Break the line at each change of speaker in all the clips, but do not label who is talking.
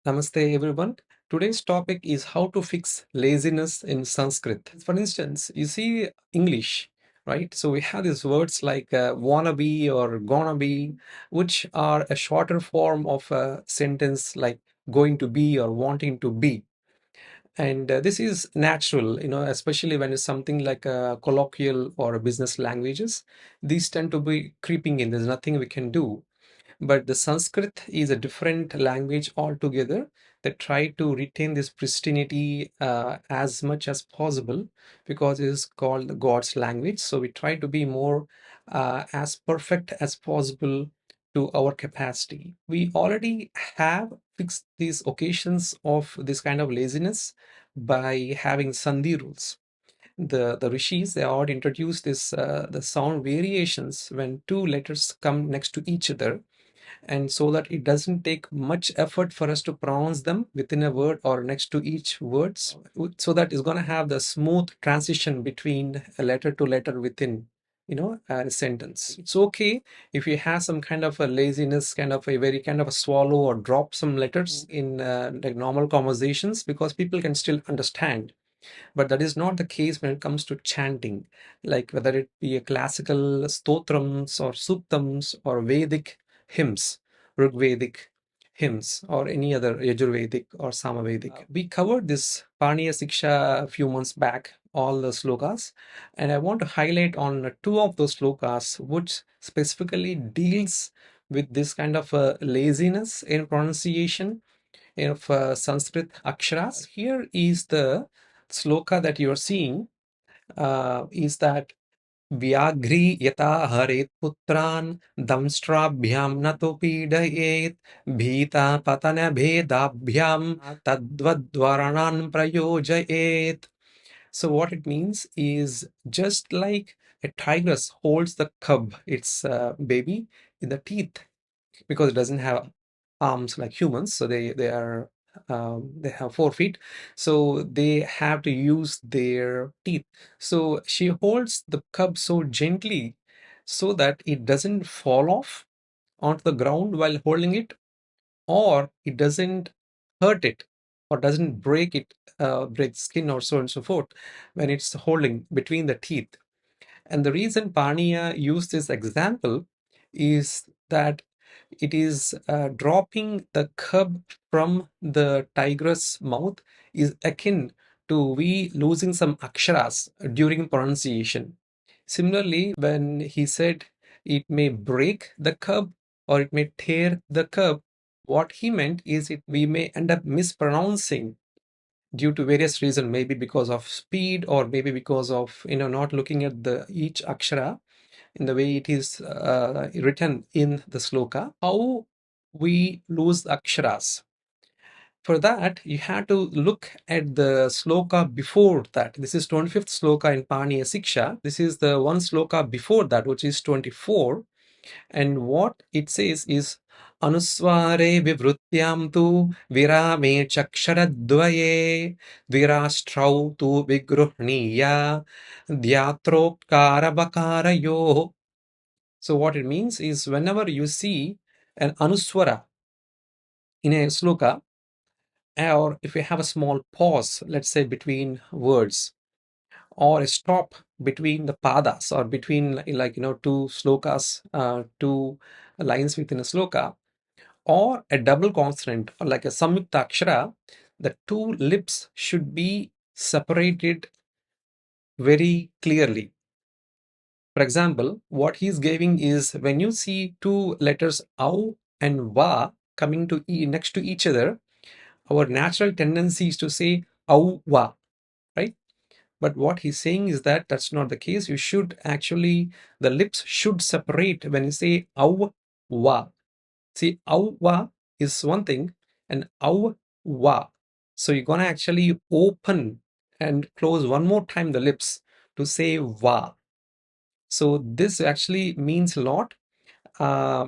Namaste everyone. Today's topic is how to fix laziness in Sanskrit. For instance, you see English, right? So we have these words like wanna be or gonna be, which are a shorter form of a sentence like going to be or wanting to be. And this is natural, especially when it's something like a colloquial or business languages. These tend to be creeping in. There's nothing we can do, but the Sanskrit is a different language altogether that try to retain this pristinity as much as possible because it is called the God's language. So we try to be more as perfect as possible to our capacity. We already have fixed these occasions of this kind of laziness by having Sandhi rules. The rishis, they all introduced this the sound variations when two letters come next to each other, and so that it doesn't take much effort for us to pronounce them within a word or next to each words, so that it's going to have the smooth transition between a letter to letter within a sentence. It's okay if you have some kind of a laziness, kind of a very kind of a swallow or drop some letters in like normal conversations, because people can still understand. But that is not the case when it comes to chanting, like whether it be a classical stotrams or suktams or Vedic hymns, Rigvedic hymns, or any other Yajurvedic or Samavedic. We covered this Paniniya Siksha a few months back, all the slokas, and I want to highlight on two of those slokas which specifically deals with this kind of laziness in pronunciation of Sanskrit aksharas. Here is the sloka that you're seeing, is that Vyagri yata haret putran damstrabhyam nato pidayet bhita patana bhedabhyam tadvadvaranan prayojayet. So what it means is, just like a tigress holds the cub, its baby, in the teeth, because it doesn't have arms like humans, so they have 4 feet, so they have to use their teeth. So she holds the cub so gently so that it doesn't fall off onto the ground while holding it, or it doesn't hurt it, or doesn't break it, break skin or so on and so forth when it's holding between the teeth. And the reason Paniya used this example is that it is dropping the cub from the tiger's mouth is akin to we losing some aksharas during pronunciation. Similarly, when he said it may break the cub or it may tear the cub, what he meant is we may end up mispronouncing due to various reasons, maybe because of speed or maybe because of not looking at the each akshara in the way it is written in the sloka. How we lose aksharas? For that, you have to look at the sloka before that. This is 25th sloka in Paniniya Siksha. This is the one sloka before that, which is 24. And what it says is Anusware vivrutyam tu virame chaksharadvaye virashtrau tu vigruhniya dyatrokarabakarayo. So what it means is, whenever you see an anuswara in a sloka, or if you have a small pause, let's say between words, or a stop between the padas, or between two slokas, two lines within a sloka, or a double consonant or like a samyukta akshara, the two lips should be separated very clearly. For example, what he's giving is, when you see two letters au and va coming to next to each other, our natural tendency is to say au va, right? But what he's saying is that that's not the case. You should actually, the lips should separate when you say au va. See, au va is one thing, and au va. So you're gonna actually open and close one more time the lips to say va. So this actually means a lot,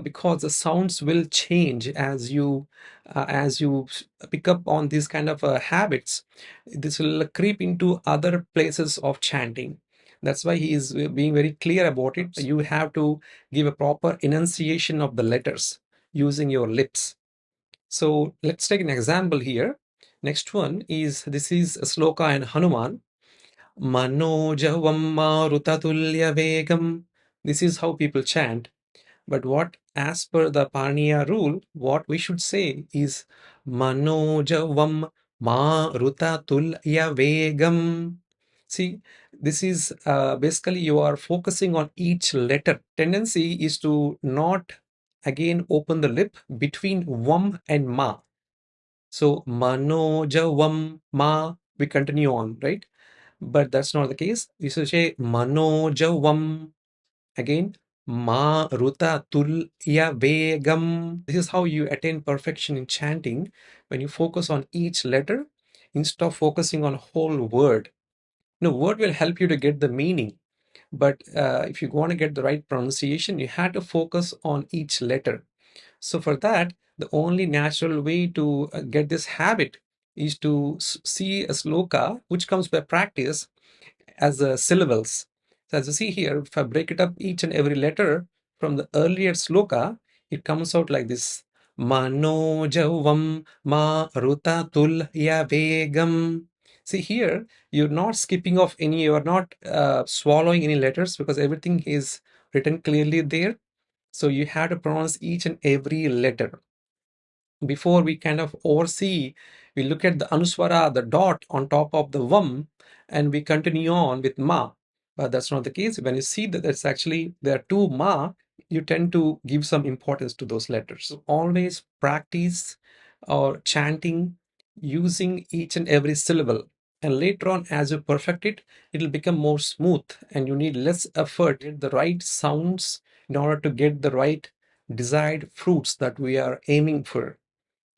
because the sounds will change as you pick up on these kind of habits. This will creep into other places of chanting. That's why he is being very clear about it. You have to give a proper enunciation of the letters using your lips. So let's take an example here. Next one is, this is a sloka in Hanuman. Manojavam marutatulya vegam. This is how people chant. But what, as per the Paniniya rule, what we should say is Manojavam marutatulya vegam. See, this is basically you are focusing on each letter. Tendency is to not again open the lip between vam and ma. So manojavam ma, we continue on, right? But that's not the case. You should say manojavam. Again, Maruta Tulya Vegam. This is how you attain perfection in chanting, when you focus on each letter instead of focusing on whole word. No, word will help you to get the meaning, but if you want to get the right pronunciation, you have to focus on each letter. So for that, the only natural way to get this habit is to see a sloka, which comes by practice, as syllables. So as you see here, if I break it up each and every letter from the earlier sloka, it comes out like this. Manojavam marutatul vegam. See here, you're not skipping off any, you're not swallowing any letters, because everything is written clearly there. So you have to pronounce each and every letter. Before we kind of oversee, we look at the anuswara, the dot on top of the vam, and we continue on with ma. But that's not the case. When you see that it's actually there are two ma, you tend to give some importance to those letters. So always practice or chanting using each and every syllable. And later on, as you perfect it, it'll become more smooth, and you need less effort, get the right sounds in order to get the right desired fruits that we are aiming for.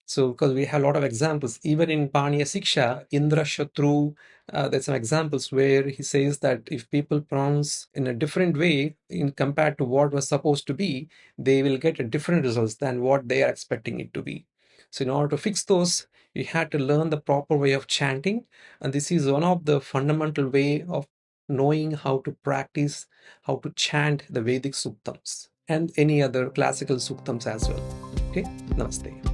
So, because we have a lot of examples, even in Paniniya Siksha, Indra Shatru, there's some examples where he says that if people pronounce in a different way in compared to what was supposed to be, they will get a different results than what they are expecting it to be. So, in order to fix those, you had to learn the proper way of chanting, and this is one of the fundamental way of knowing how to practice, how to chant the Vedic suktams and any other classical suktams as well. Okay, namaste.